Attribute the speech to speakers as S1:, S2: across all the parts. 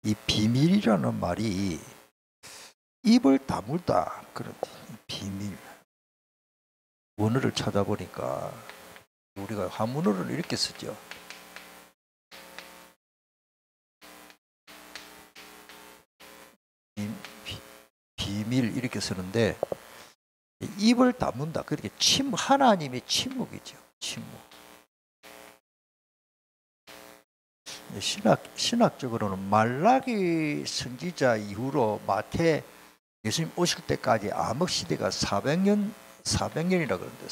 S1: 이 비밀이라는 말이 입을 다물다 그런 비밀. 원어를 찾아보니까 우리가 한문어를 이렇게 쓰죠. 비밀 이렇게 쓰는데 입을 다문다. 그렇게 하나님의 침묵이죠. 침묵. 신학적으로는 말라기 선지자 이후로 마태 예수님 오실 때까지 암흑 시대가 400년이라 그러는데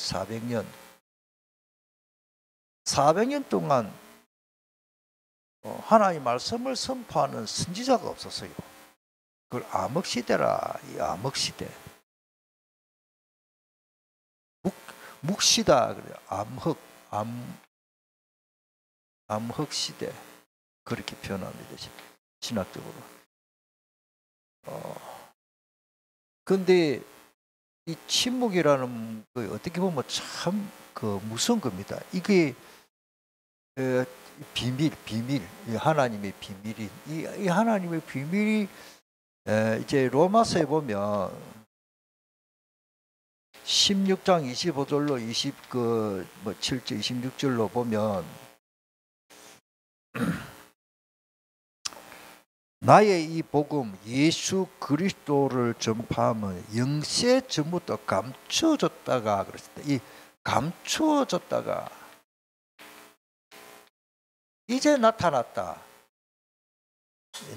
S1: 400년 동안 하나님의 말씀을 선포하는 선지자가 없었어요. 그걸 암흑 시대라. 이 암흑 시대. 묵시다 그래요. 암흑 시대. 그렇게 표현합니다. 신학적으로. 근데 이 침묵이라는 거 어떻게 보면 참 무서운 겁니다. 이게 비밀, 하나님의 비밀이 이 하나님의 비밀이 이제 로마서에 보면 16장 25절로 7절 26절로 보면 나의 이 복음 예수 그리스도를 전파하면 영세 전부터 감추어졌다가 그랬습니다. 이 감추어졌다가 이제 나타났다.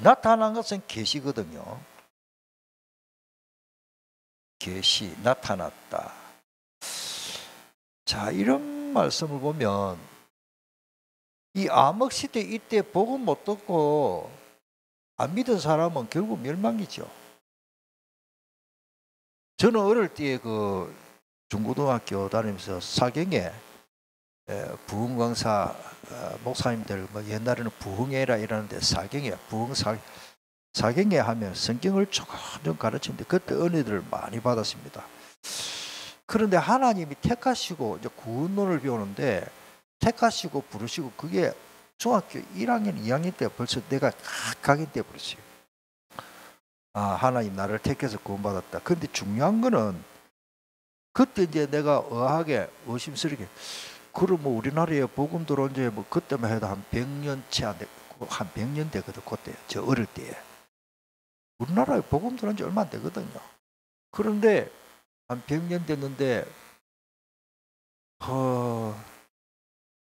S1: 나타난 것은 계시거든요. 계시, 나타났다. 자, 이런 말씀을 보면 이 암흑 시대 이때 복음 못 듣고 안 믿은 사람은 결국 멸망이죠. 저는 어릴 때 중고등학교 다니면서 사경에 부흥광사 목사님들 옛날에는 부흥회라 이러는데 사경에 사경에 하면 성경을 조금 가르치는데 그때 은혜들을 많이 받았습니다. 그런데 하나님이 택하시고 이제 구원론을 배우는데 택하시고 부르시고 그게 중학교 1학년, 2학년 때 벌써 내가 각인 때 버렸어요. 하나님 나를 택해서 구원받았다. 근데 중요한 거는 그때 이제 내가 의심스럽게 그럼 우리나라에 복음 들어온 지 그때만 해도 한 100년 채 안 돼, 한 100년 되거든. 그때 저 어릴 때에 우리나라에 복음 들어온 지 얼마 안 되거든요. 그런데 한 100년 됐는데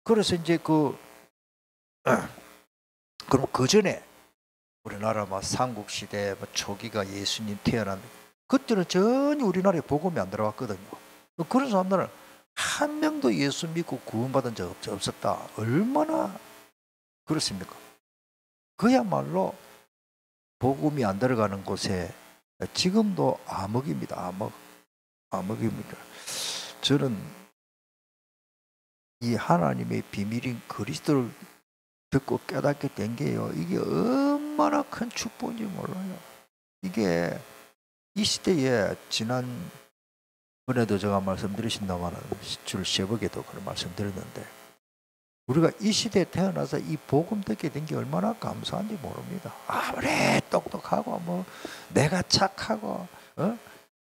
S1: 그래서 이제 그럼 그 전에 우리나라 삼국시대 초기가 예수님 태어난 그때는 전혀 우리나라에 복음이 안 들어왔거든요. 그런 사람들은 한 명도 예수 믿고 구원받은 적 없었다. 얼마나 그렇습니까? 그야말로 복음이 안 들어가는 곳에 지금도 암흑입니다. 암흑입니다. 저는 이 하나님의 비밀인 그리스도를 듣고 깨닫게 된 게요. 이게 얼마나 큰 축복인지 몰라요. 이게 이 시대에 지난번에도 제가 말씀드리신다마는 줄 새벽에도 그런 말씀드렸는데 우리가 이 시대에 태어나서 이 복음 듣게 된 게 얼마나 감사한지 모릅니다. 아무리 똑똑하고 내가 착하고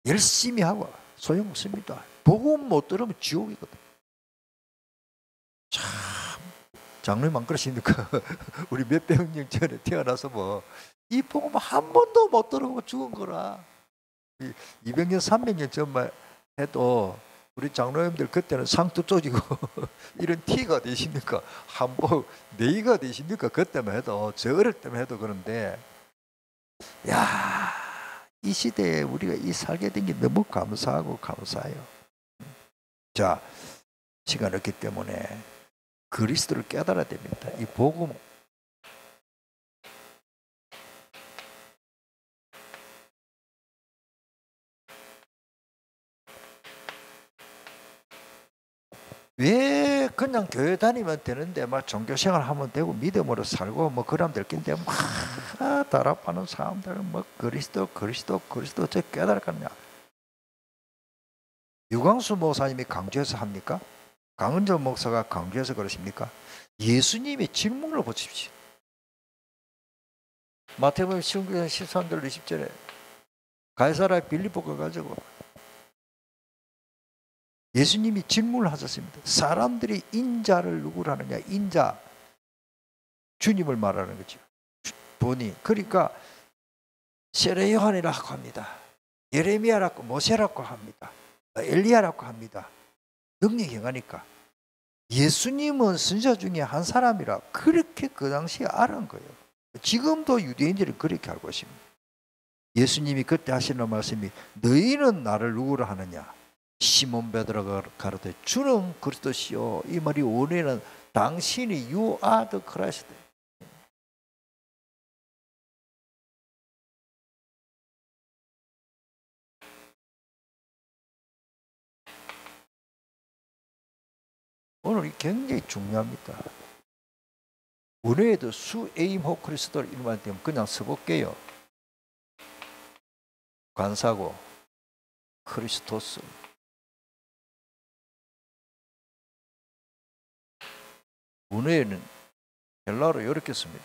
S1: 열심히 하고 소용없습니다. 복음 못 들으면 지옥이거든. 참 장로님 안 그러십니까? 우리 몇백 년 전에 태어나서 이 복음 한 번도 못 들어보고 죽은 거라. 200년 300년 전만 해도 우리 장로님들 그때는 상투 쪼지고 이런 티가 되십니까? 한복 네이가 되십니까? 그때만 해도 저 어릴 때만 해도 그런데 이 시대에 우리가 살게 된 게 너무 감사해요. 자, 시간 없기 때문에 그리스도를 깨달아야 됩니다. 이 복음 왜 그냥 교회 다니면 되는데 종교생활 하면 되고 믿음으로 살고 그러면 될 건데 다락하는 사람들은 그리스도 저 깨달았겠냐. 유광수 목사님이 강조해서 합니까? 강은정 목사가 강조해서 그러십니까? 예수님의 질문을 보십시오. 마태복음 19장 13절 20절에 가이사랴 빌립보가 가지고 예수님이 질문을 하셨습니다. 사람들이 인자를 누구로 하느냐? 인자, 주님을 말하는 거죠. 본인. 그러니까 세례 요한이라고 합니다. 예레미야라고, 모세라고 합니다. 엘리야라고 합니다. 능력이 행하니까 예수님은 선지자 중에 한 사람이라 그렇게 그 당시에 알은 거예요. 지금도 유대인들이 그렇게 알고 있습니다. 예수님이 그때 하시는 말씀이 너희는 나를 누구로 하느냐? 시몬 베드로가 가로되 주는 그리스도시요. 이 말이 원래는 당신이 You are the Christ. 오늘 이 굉장히 중요합니다. 원래도 수 에임호 그리스도 이름만 되면 그냥 써볼게요. 관사고 크리스토스. 원래는 헬라어로 이렇게 씁니다.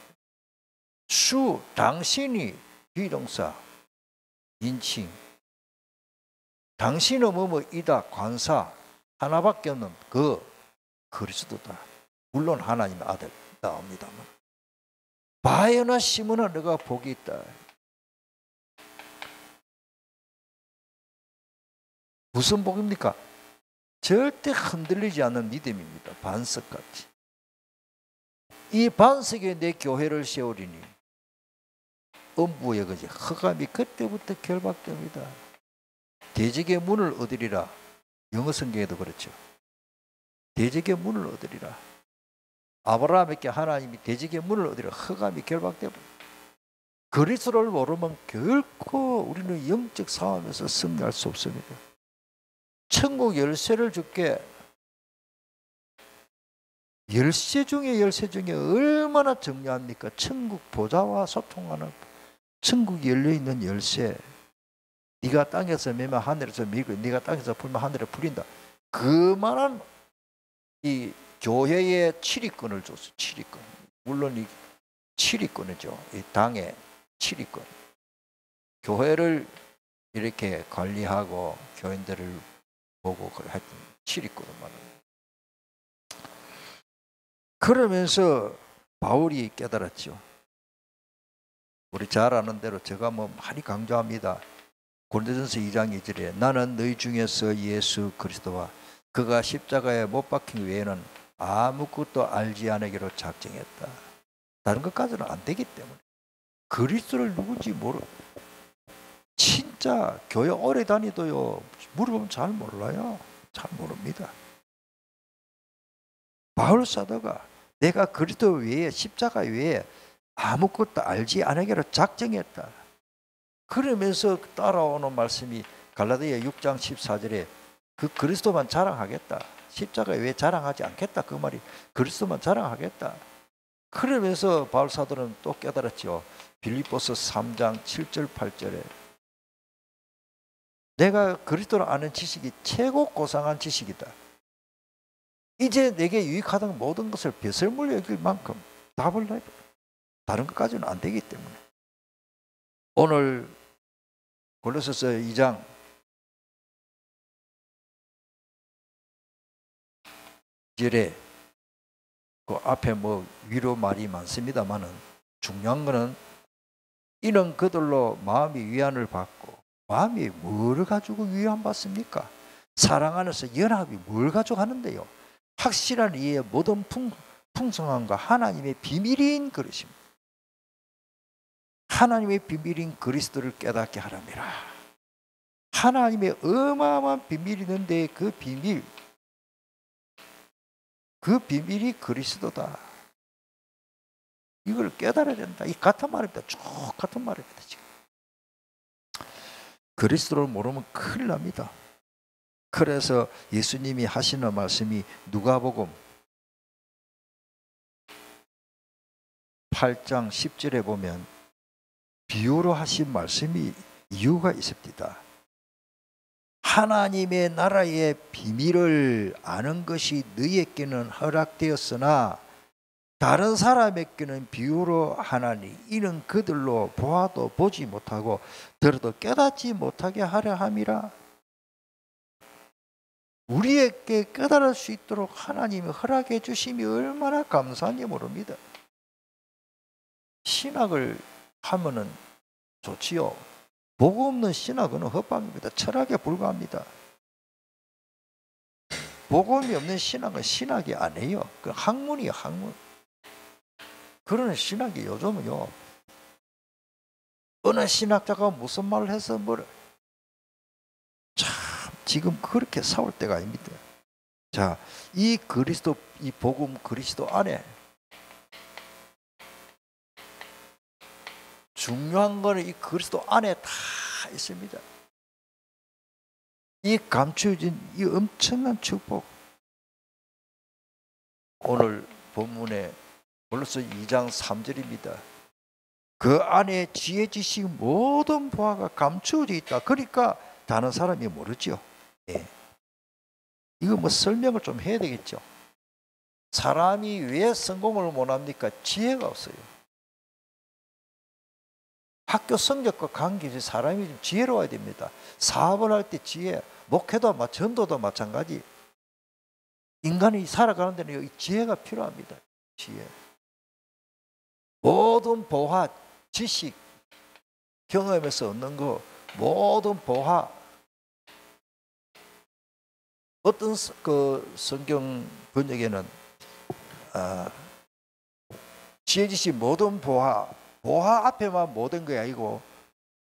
S1: 수 당신이 비동사 인칭. 당신은 뭐뭐이다 관사 하나밖에 없는 그 그리스도다. 물론 하나님의 아들 나옵니다만. 바요나 시몬아 너가 복이 있다. 무슨 복입니까? 절대 흔들리지 않는 믿음입니다. 반석같이. 이 반석에 내 교회를 세우리니 음부의 거지 흑암이 그때부터 결박됩니다. 대적의 문을 얻으리라. 영어 성경에도 그렇죠. 대적의 문을 얻으리라. 아브라함에게 하나님이 대적의 문을 얻으리라. 흑암이 결박되고 그리스도를 모르면 결코 우리는 영적 싸움에서 승리할 수 없습니다. 천국 열쇠를 줄게. 열쇠 중에 얼마나 중요합니까? 천국 보좌와 소통하는 천국이 열려있는 열쇠. 네가 땅에서 매면 하늘에서 밀고 네가 땅에서 풀면 하늘에 풀린다. 그만한 이 교회의 7위권을 줬어. 7위권. 물론 이 7위권이죠. 이 당의 7위권. 교회를 이렇게 관리하고 교인들을 보고 하여튼 7위권을 말합니다. 그러면서 바울이 깨달았죠. 우리 잘 아는 대로 제가 뭐 많이 강조합니다. 고린도전서 2장 2절에 나는 너희 중에서 예수 그리스도와 그가 십자가에 못 박힌 외에는 아무것도 알지 않기로 작정했다. 다른 것까지는 안 되기 때문에. 그리스도를 누군지 모르. 진짜 교회 오래 다니도요. 물어보면 잘 몰라요. 잘 모릅니다. 바울 사도가 내가 그리스도 외에 십자가 외에 아무것도 알지 않기로 작정했다. 그러면서 따라오는 말씀이 갈라디아 6장 14절에 그 그리스도만 자랑하겠다. 십자가 외에 자랑하지 않겠다. 그 말이 그리스도만 자랑하겠다. 그러면서 바울 사도는 또 깨달았죠. 빌립보서 3장 7절 8절에 내가 그리스도를 아는 지식이 최고 고상한 지식이다. 이제 내게 유익하던 모든 것을 배설물로 여길 만큼 답을 내고 다른 것까지는 안 되기 때문에 오늘 골로새서 2장 1절에 그 앞에 뭐 위로 말이 많습니다만은 중요한 거는 이는 그들로 마음이 위안을 받고 마음이 뭘 가지고 위안 받습니까? 사랑 안에서 연합이 뭘 가지고 하는데요? 확실한 이의 모든 풍성함과 하나님의 비밀인 그릇입니다. 하나님의 비밀인 그리스도를 깨닫게 하랍니다. 하나님의 어마어마한 비밀이 있는데 그 비밀이 그리스도다. 이걸 깨달아야 된다. 이 같은 말입니다. 쭉 같은 말입니다. 지금 그리스도를 모르면 큰일 납니다. 그래서 예수님이 하시는 말씀이 누가복음 8장 10절에 보면 비유로 하신 말씀이 이유가 있습니다. 하나님의 나라의 비밀을 아는 것이 너희에게는 허락되었으나 다른 사람에게는 비유로 하나니 이는 그들로 보아도 보지 못하고 들어도 깨닫지 못하게 하려 함이라. 우리에게 깨달을 수 있도록 하나님이 허락해 주심이 얼마나 감사한지 모릅니다. 신학을 하면은 좋지요. 복음 없는 신학은 헛방입니다. 철학에 불과합니다. 복음이 없는 신학은 신학이 아니에요. 그 학문이에요, 학문. 그런 신학이 요즘은요, 어느 신학자가 무슨 말을 해서 뭐를, 참 지금 그렇게 싸울 때가 아닙니다. 자, 이 그리스도, 이 복음 그리스도 안에 중요한 거는 이 그리스도 안에 다 있습니다. 이 감추어진 이 엄청난 축복. 오늘 본문에 벌써 2장 3절입니다. 그 안에 지혜 지식 모든 보화가 감추어져 있다. 그러니까 다른 사람이 모르죠. 예. 이거 뭐 설명을 좀 해야 되겠죠. 사람이 왜 성공을 못합니까? 지혜가 없어요. 학교 성적과 관계없이 사람이 좀 지혜로워야 됩니다. 사업을 할 때 지혜, 목회도 전도도 마찬가지. 인간이 살아가는 데는 지혜가 필요합니다. 지혜. 모든 보화, 지식, 경험에서 얻는 거, 모든 보화. 어떤 그 성경 번역에는 지혜, 지식, 모든 보화, 보화 앞에만 모든 게 아니고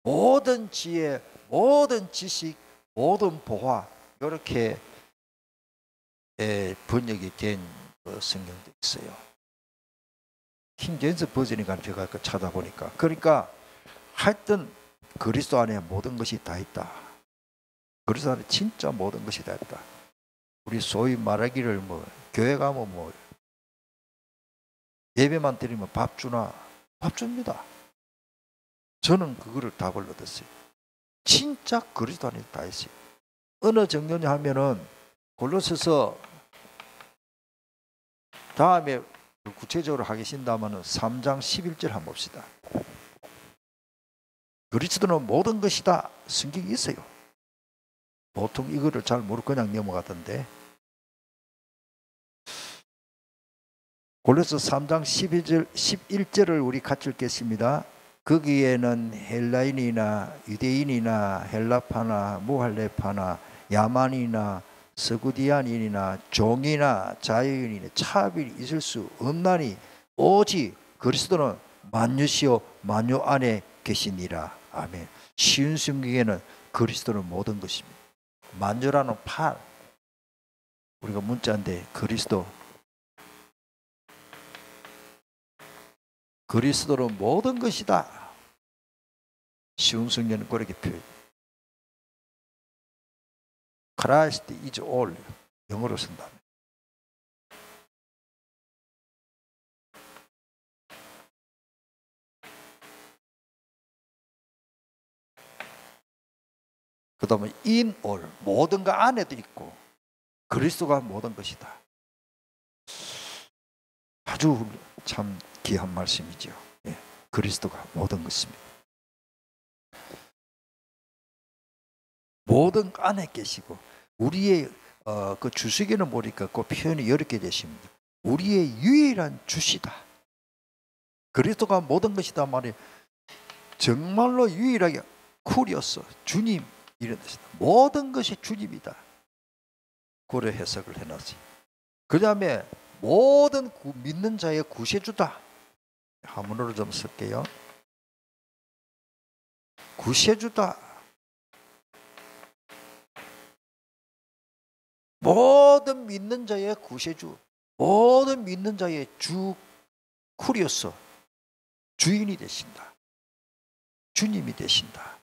S1: 모든 지혜, 모든 지식, 모든 보화 이렇게 번역이 된 성경도 있어요. 킹제임스 버전이니까 제가 찾아보니까 그러니까 하여튼 그리스도 안에 모든 것이 다 있다. 그리스도 안에 진짜 모든 것이 다 있다. 우리 소위 말하기를 뭐 교회 가면 뭐 예배만 드리면 밥 주나? 밥 줍니다. 저는 그거를 답을 얻었어요. 진짜 그리스도 안에 다 있어요. 어느 정도냐 하면은 골로새서 다음에 구체적으로 하기 신다면은 3장 11절 한번 봅시다. 그리스도는 모든 것이다. 성경이 있어요. 보통 이거를 잘 모르고 그냥 넘어가던데. 골로새 3장 11절을 우리 같이 읽겠습니다. 거기에는 헬라인이나 유대인이나 헬라파나 무할레파나 야만이나 서구디안인이나 종이나 자유인이나 차별이 있을 수 없나니 오직 그리스도는 만유시요 만유 안에 계시니라. 아멘. 쉬운 성경에는 그리스도는 모든 것입니다. 만유라는 팔, 우리가 문자인데 그리스도는 모든 것이다. 쉬운 성경은 그렇게 표현해요. Christ is all. 영어로 쓴다면. 그 다음에 in all. 모든 것 안에도 있고 그리스도가 모든 것이다. 아주 참 귀한 말씀이죠. 예, 그리스도가 모든 것입니다. 모든 안에 계시고 우리의 그 주석에는 보니까 그 표현이 이렇게 되십니다. 우리의 유일한 주시다. 그리스도가 모든 것이다 말이 정말로 유일하게 쿨이었어. 주님 이런 뜻이다. 모든 것이 주님이다. 그래 해석을 해놨지. 그 다음에 모든 믿는 자의 구세주다. 한문으로 좀 쓸게요. 구세주다. 모든 믿는 자의 구세주, 모든 믿는 자의 주 쿨이었어. 주인이 되신다. 주님이 되신다.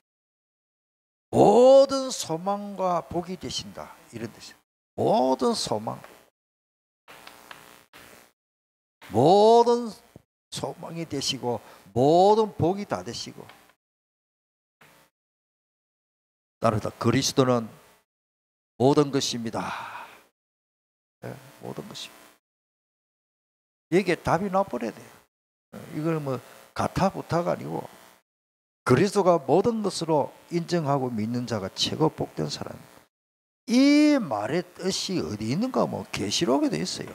S1: 모든 소망과 복이 되신다. 이런 뜻이에요. 모든 소망, 모든 소망이 되시고 모든 복이 다 되시고 따라서 그리스도는 모든 것입니다. 네, 모든 것입니다. 여기에 답이 나버려야 돼요. 이걸 뭐 가타부타가 아니고 그리스도가 모든 것으로 인정하고 믿는 자가 최고 복된 사람. 이 말의 뜻이 어디 있는가? 뭐 계시록에 돼 있어요.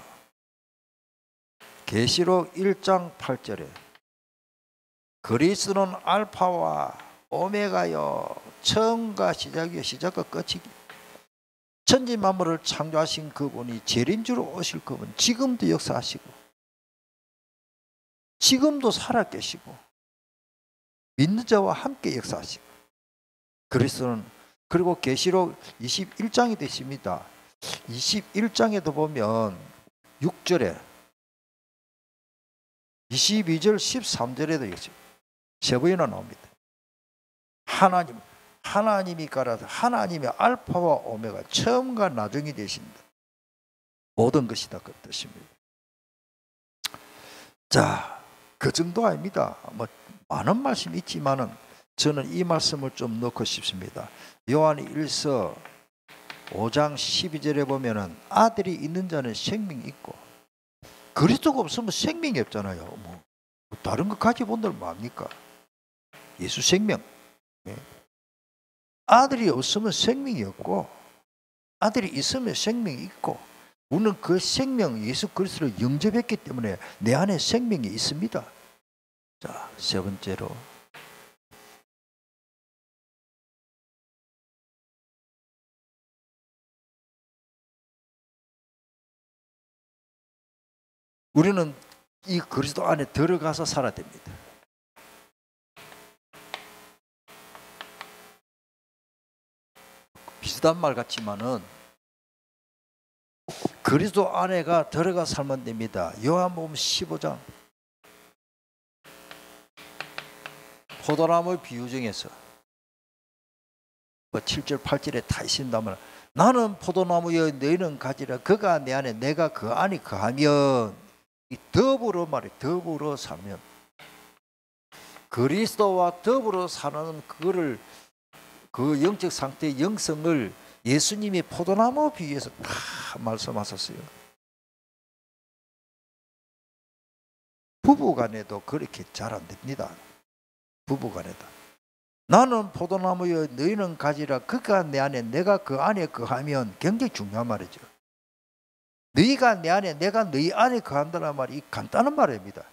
S1: 계시록 1장 8절에 그리스도는 알파와 오메가요, 처음과 시작이요, 시작과 끝이기. 천지 만물을 창조하신 그분이 재림주로 오실 그분, 지금도 역사하시고 지금도 살아 계시고 믿는 자와 함께 역사하시고. 그리스도는, 그리고 계시록 21장이 되십니다. 21장에도 보면 6절에 22절 13절에도 있어요. 세 번이나 나옵니다. 하나님이 가라사 하나님의 알파와 오메가, 처음과 나중이 되신다. 모든 것이 다 그 뜻입니다. 자, 그 정도 아닙니다. 뭐 많은 말씀이 있지만은 저는 이 말씀을 좀 넣고 싶습니다. 요한 1서 5장 12절에 보면은 아들이 있는 자는 생명이 있고, 그리스도가 없으면 생명이 없잖아요. 뭐 다른 거 가지고 본들 뭡니까? 예수 생명. 네. 아들이 없으면 생명이 없고, 아들이 있으면 생명이 있고, 우리는 그 생명 예수 그리스도를 영접했기 때문에 내 안에 생명이 있습니다. 자, 세 번째로 우리는 이 그리스도 안에 들어가서 살아야 됩니다. 비슷한 말 같지만은 그리스도 안에가 들어가 살면 됩니다. 요한복음 15장 포도나무 비유 중에서 7절 8절에 다 있습니다만, 나는 포도나무여 너희는 가지라, 그가 내 안에 내가 그 안에 거하면, 이 더불어 말이 더불어 살면, 그리스도와 더불어 사는 그거를, 그 영적 상태의 영성을 예수님이 포도나무 비유에서 다 말씀하셨어요. 부부간에도 그렇게 잘 안 됩니다. 부부간에도 나는 포도나무여 너희는 가지라, 그가 내 안에 내가 그 안에 거하면, 굉장히 중요한 말이죠. 너희가 내 안에 내가 너희 안에 거한다는 말이 간단한 말입니다.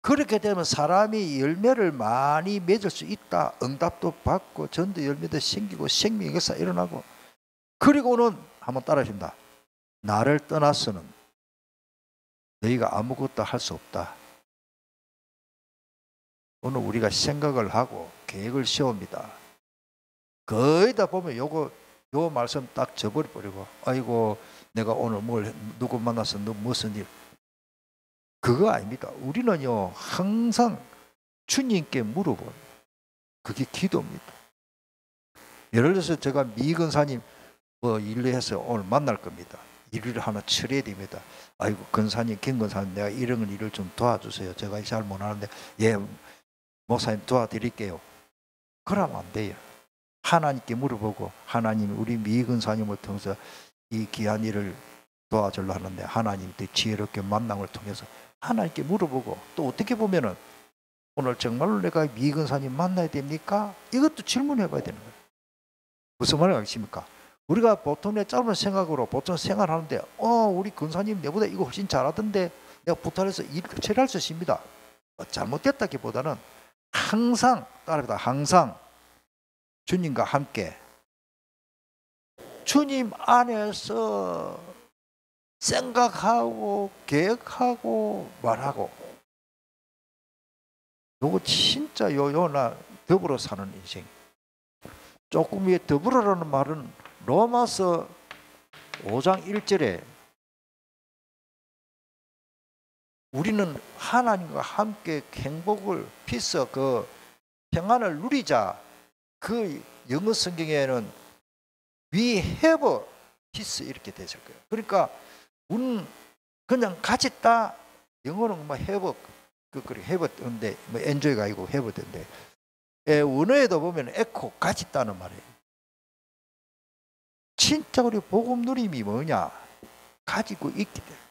S1: 그렇게 되면 사람이 열매를 많이 맺을 수 있다. 응답도 받고 전도 열매도 생기고 생명의 역사 일어나고. 그리고는 한번 따라하십니다. 나를 떠나서는 너희가 아무것도 할 수 없다. 오늘 우리가 생각을 하고 계획을 세웁니다. 거의 다 보면 요 말씀 딱 저버려버리고, 아이고 내가 오늘 누구 만나서 무슨 일, 그거 아닙니다. 우리는요 항상 주님께 물어보는, 그게 기도입니다. 예를 들어서 제가 미 근사님 일로 해서 오늘 만날 겁니다. 일을 하나 처리해야 됩니다. 아이고 근사님, 김 근사님, 내가 이런 일을 좀 도와주세요. 제가 잘 못하는데, 예 목사님 도와드릴게요. 그러면 안 돼요. 하나님께 물어보고, 하나님 우리 미 근사님을 통해서 이 귀한 일을 도와주려 하는데 하나님 지혜롭게 만남을 통해서 하나님께 물어보고, 또 어떻게 보면은 오늘 정말로 내가 미 근사님 만나야 됩니까? 이것도 질문해 봐야 되는 거예요. 무슨 말을 하십니까? 우리가 보통 내 짧은 생각으로 보통 생활하는데, 우리 근사님 내보다 이거 훨씬 잘하던데 내가 부탁해서 일 처리할 수 있습니다. 잘못됐다기보다는 항상 따라합니다. 항상 주님과 함께 주님 안에서 생각하고 계획하고 말하고, 요거 진짜 요나 더불어 사는 인생. 조금 위에 더불어라는 말은 로마서 5장 1절에 우리는 하나님과 함께 행복을, 피스, 그 평안을 누리자. 그 영어 성경에는 we have peace 이렇게 되실 거예요. 그러니까 우리는 그냥 같이 있다. 영어는 뭐 have, 해버인데 뭐 enjoy가 아니고 해버인데, 원어에도 보면 echo, 같이 있다는 말이에요. 진짜 우리 복음 누림이 뭐냐? 가지고 있기 때문에.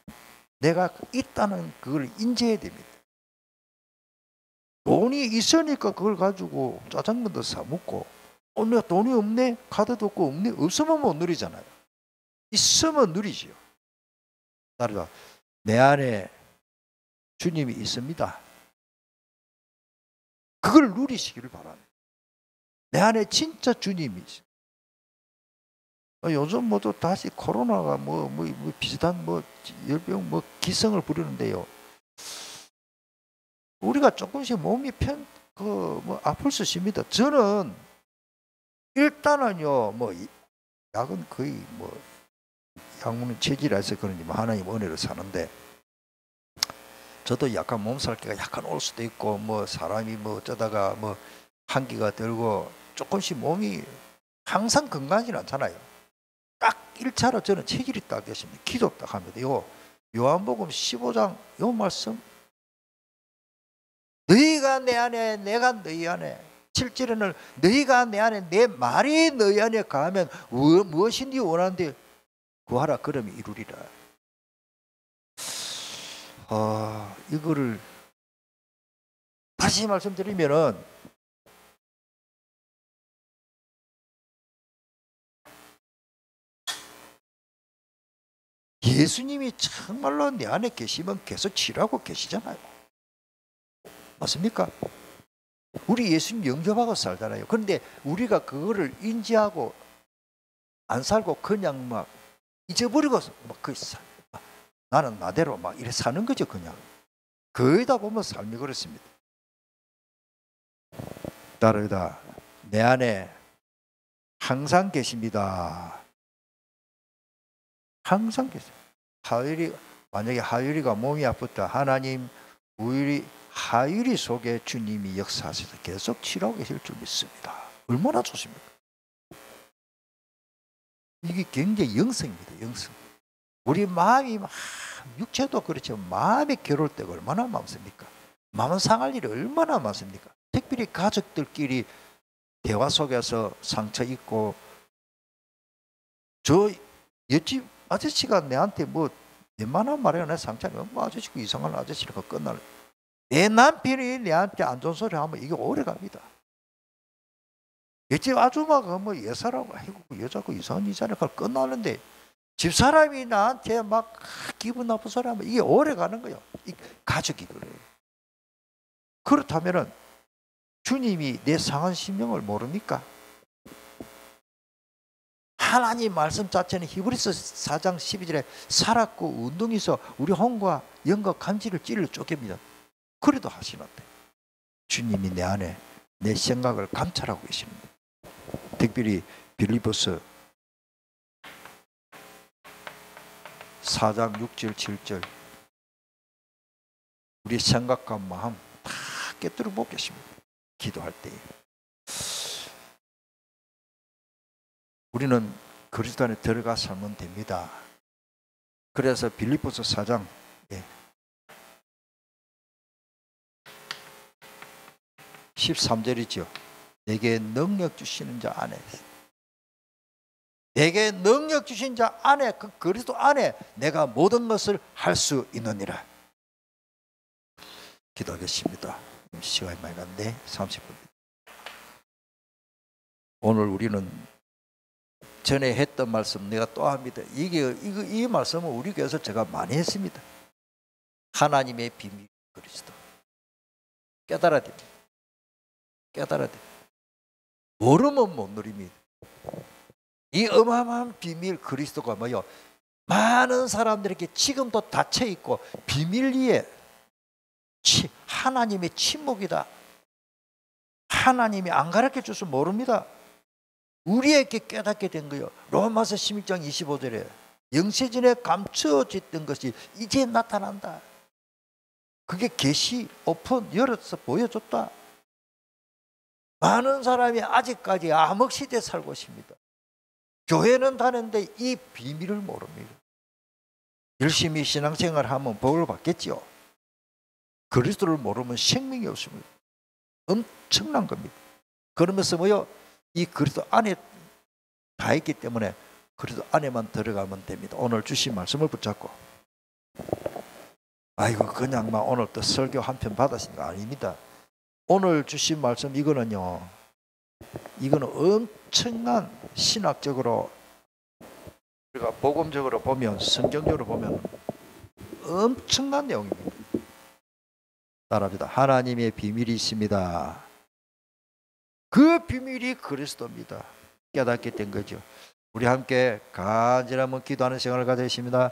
S1: 내가 있다는 그걸 인지해야 됩니다. 돈이 있으니까 그걸 가지고 짜장면도 사 먹고, 내가 돈이 없네? 카드도 없고 없네? 없으면 못 누리잖아요. 있으면 누리지요. 따라서 내 안에 주님이 있습니다. 그걸 누리시기를 바랍니다. 내 안에 진짜 주님이 있어요. 요즘 또 다시 코로나가 비슷한 열병 기승을 부리는데요. 우리가 조금씩 몸이 아플 수 있습니다. 저는 일단은요, 약은 거의 약물은 체질에서 그런지 하나님 은혜를 사는데, 저도 약간 몸살기가 약간 올 수도 있고, 사람이 어쩌다가 한기가 들고 조금씩 몸이 항상 건강하지는 않잖아요. 딱 1차로 저는 체질이 딱 됐습니다. 기도 딱 합니다. 요한복음 15장 요 말씀, 너희가 내 안에 내가 너희 안에, 7절에는 너희가 내 안에 내 말이 너희 안에 가면 무엇인지 원하는데 구하라 그러면 이루리라. 이거를 다시 말씀드리면은, 예수님이 정말로 내 안에 계시면 계속 치료하고 계시잖아요. 맞습니까? 우리 예수님 영접하고 살잖아요. 그런데 우리가 그거를 인지하고 안 살고 그냥 잊어버리고 나는 나대로 이래 사는 거죠. 그냥 거의다 보면 삶이 그렇습니다. 따르다 내 안에 항상 계십니다. 항상 계세요. 만약에 하율이가 몸이 아프다, 하나님 하율이 속에 주님이 역사하셔서 계속 치료하고 계실 줄 믿습니다. 얼마나 좋습니까? 이게 굉장히 영성입니다. 영성. 우리 마음이 육체도 그렇지만 마음이 괴로울 때가 얼마나 많습니까? 마음 상할 일이 얼마나 많습니까? 특별히 가족들끼리 대화 속에서 상처 있고, 저 옆집 아저씨가 내한테 웬만한 말이야 내 상처는 아저씨가 이상한 아저씨라고 끝날. 내 남편이 내한테 안 좋은 소리 하면 이게 오래 갑니다. 옆집 아줌마가 예사라고 여자고 이상한 여자니까 끝나는데, 집사람이 나한테 기분 나쁜 소리 하면 이게 오래 가는 거예요. 가족이 그래요. 그렇다면은 주님이 내 상한 심령을 모릅니까? 하나님 말씀 자체는 히브리서 4장 12절에 살았고 운동해서 우리 혼과 영과 감지를 찔러 쫓깁니다. 그래도 하시는데 주님이 내 안에 내 생각을 감찰하고 계십니다. 특별히 빌립보서 4장 6절 7절 우리 생각과 마음 다 깨뜨려 보겠습니다. 기도할 때 우리는 그리스도 안에 들어가 살면 됩니다. 그래서 빌립보서 4장 13절이죠. 내게 능력 주시는 자 안에, 내게 능력 주신 자 안에, 그 그리스도 안에 내가 모든 것을 할 수 있느니라. 기도하겠습니다. 시간이 많이 갔네. 30분입니다. 오늘 우리는 전에 했던 말씀 내가 또 합니다. 이 말씀은 우리 교회에서 제가 많이 했습니다. 하나님의 비밀 그리스도. 깨달아야 됩니다. 깨달아야 됩니다. 모르면 못 누립니다. 이 어마어마한 비밀 그리스도가 뭐요? 많은 사람들에게 지금도 닫혀 있고 비밀리에 하나님의 침묵이다. 하나님이 안 가르쳐 줘서 모릅니다. 우리에게 깨닫게 된 거예요. 로마서 16장 25절에 영세전에 감추어졌던 것이 이제 나타난다. 그게 계시 오픈 열어서 보여줬다. 많은 사람이 아직까지 암흑시대에 살고 있습니다. 교회는 다는데 이 비밀을 모릅니다. 열심히 신앙생활하면 복을 받겠죠. 그리스도를 모르면 생명이 없습니다. 엄청난 겁니다. 그러면서 뭐요? 이 그리스도 안에 다 있기 때문에 그리스도 안에만 들어가면 됩니다. 오늘 주신 말씀을 붙잡고 아이고 그냥만 오늘 또 설교 한 편 받았습니다. 아닙니다. 오늘 주신 말씀 이거는 엄청난 신학적으로 우리가 복음적으로 보면 성경적으로 보면 엄청난 내용입니다. 따라합니다. 하나님의 비밀이 있습니다. 그 비밀이 그리스도입니다. 깨닫게 된 거죠. 우리 함께 간절히 한번 기도하는 시간을 가지겠습니다.